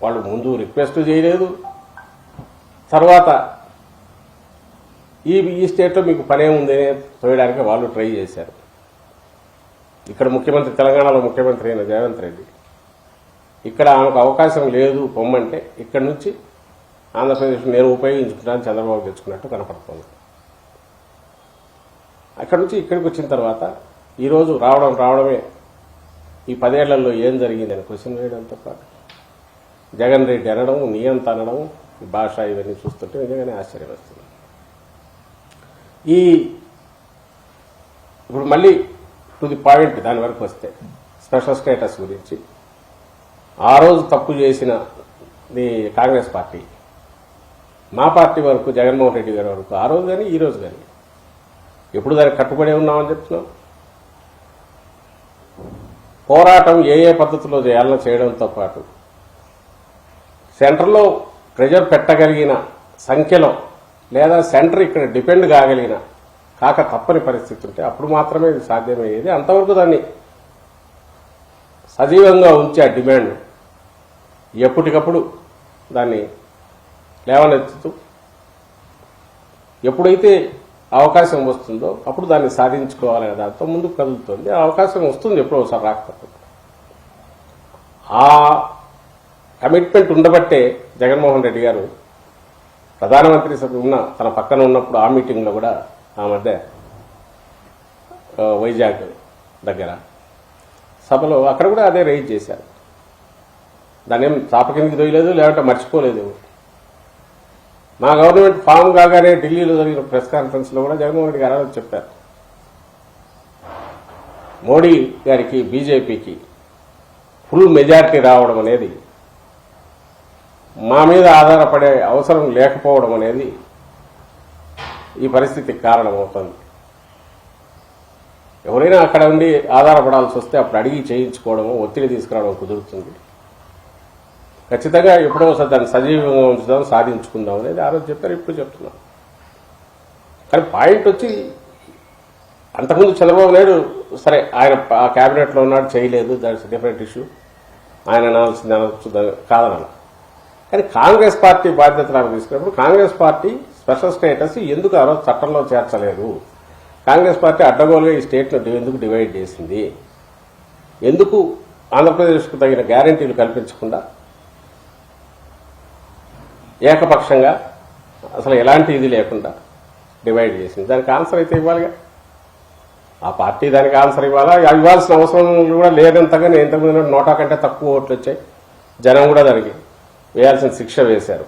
వాళ్ళు ముందు రిక్వెస్ట్ చేయలేదు. తర్వాత ఈ స్టేట్లో మీకు పనేముందనే తోయడానికి వాళ్ళు ట్రై చేశారు. ఇక్కడ ముఖ్యమంత్రి, తెలంగాణలో ముఖ్యమంత్రి అయిన రేవంత్ రెడ్డి ఇక్కడ ఆమెకు అవకాశం లేదు పొమ్మంటే ఇక్కడి నుంచి ఆంధ్రప్రదేశ్ నేను ఉపయోగించుకుంటాను చంద్రబాబు తెచ్చుకున్నట్టు కనపడుతుంది. అక్కడి నుంచి ఇక్కడికి వచ్చిన తర్వాత ఈరోజు రావడమే ఈ 10 ఏళ్లలో ఏం జరిగిందని క్వశ్చన్ వేయడంతో పాటు జగన్ రెడ్డి అనడం, నియంత అనడం, భాష ఇవన్నీ చూస్తుంటే నిజంగానే ఆశ్చర్యం వస్తుంది. ఇప్పుడు మళ్ళీ టు ది పాయింట్ దాని వరకు వస్తే స్పెషల్ స్టేటస్ గురించి ఆ రోజు తప్పు చేసిన కాంగ్రెస్ పార్టీ, మా పార్టీ వరకు, జగన్మోహన్ రెడ్డి గారి వరకు ఆ రోజు కానీ ఈ రోజు కానీ ఎప్పుడు దానికి కట్టుబడి ఉన్నామని చెప్తున్నాం. పోరాటం ఏ పద్ధతిలో చేయాలనో చేయడంతో పాటు సెంటర్లో ప్రెజర్ పెట్టగలిగిన సంఖ్యలో లేదా సెంటర్ ఇక్కడ డిపెండ్ కాగలిగిన కాక తప్పని పరిస్థితి ఉంటే అప్పుడు మాత్రమే ఇది సాధ్యమయ్యేది. అంతవరకు దాన్ని సజీవంగా ఉంచే ఆ డిమాండ్ ఎప్పటికప్పుడు దాన్ని లేవనెత్తుతూ ఎప్పుడైతే అవకాశం వస్తుందో అప్పుడు దాన్ని సాధించుకోవాలనే దాంతో ముందుకు కదులుతుంది. ఆ అవకాశం వస్తుంది, ఎప్పుడో ఒకసారి రాకపోతే. ఆ కమిట్మెంట్ ఉండబట్టే జగన్మోహన్ రెడ్డి గారు ప్రధానమంత్రి తన పక్కన ఉన్నప్పుడు ఆ మీటింగ్లో కూడా ఆ మధ్య వైజాగ్ దగ్గర సభలో అక్కడ కూడా అదే రైజ్ చేశారు. దాన్ని ఏం చాప కిందకి దొయ్యలేదు, లేదంటే మర్చిపోలేదు. మా గవర్నమెంట్ ఫామ్ కాగానే ఢిల్లీలో జరిగిన ప్రెస్ కాన్ఫరెన్స్లో కూడా జగన్మోహన్ రెడ్డి గారు చెప్పారు, మోడీ గారికి బీజేపీకి ఫుల్ మెజారిటీ రావడం అనేది మా మీద ఆధారపడే అవసరం లేకపోవడం అనేది ఈ పరిస్థితికి కారణమవుతుంది. ఎవరైనా అక్కడ ఉండి ఆధారపడాల్సి వస్తే అప్పుడు అడిగి చేయించుకోవడము, ఒత్తిడి తీసుకురావడం కుదురుతుంది. ఖచ్చితంగా ఎప్పుడో ఒకసారి దాన్ని సజీవంగా ఉంచుదాం, సాధించుకుందాం అనేది ఆ రోజు చెప్పారు, ఇప్పుడు చెప్తున్నాం. కానీ పాయింట్ వచ్చి అంతకుముందు చంద్రబాబు నాయుడు సరే ఆయన ఆ క్యాబినెట్లో ఉన్నాడు, చేయలేదు, దాట్స్ డిఫరెంట్ ఇష్యూ, ఆయన అనాల్సింది అనొచ్చు కాదనాల. కానీ కాంగ్రెస్ పార్టీ బాధ్యతలు తీసుకున్నప్పుడు కాంగ్రెస్ పార్టీ స్పెషల్ స్టేటస్ ఎందుకు ఆ రోజు చట్టంలో చేర్చలేదు, కాంగ్రెస్ పార్టీ అడ్డగోలుగా ఈ స్టేట్ను ఎందుకు డివైడ్ చేసింది, ఎందుకు ఆంధ్రప్రదేశ్కు తగిన గ్యారంటీలు కల్పించకుండా ఏకపక్షంగా అసలు ఎలాంటి ఇది లేకుండా డివైడ్ చేసింది, దానికి ఆన్సర్ అయితే ఇవ్వాలిగా. ఆ పార్టీ దానికి ఆన్సర్ ఇవ్వాల్సిన అవసరం కూడా లేదంతగా. ఇంతకుముందు 100 కంటే తక్కువ ఓట్లు వచ్చాయి, జనం కూడా దానికి వేయాల్సిన శిక్ష వేశారు.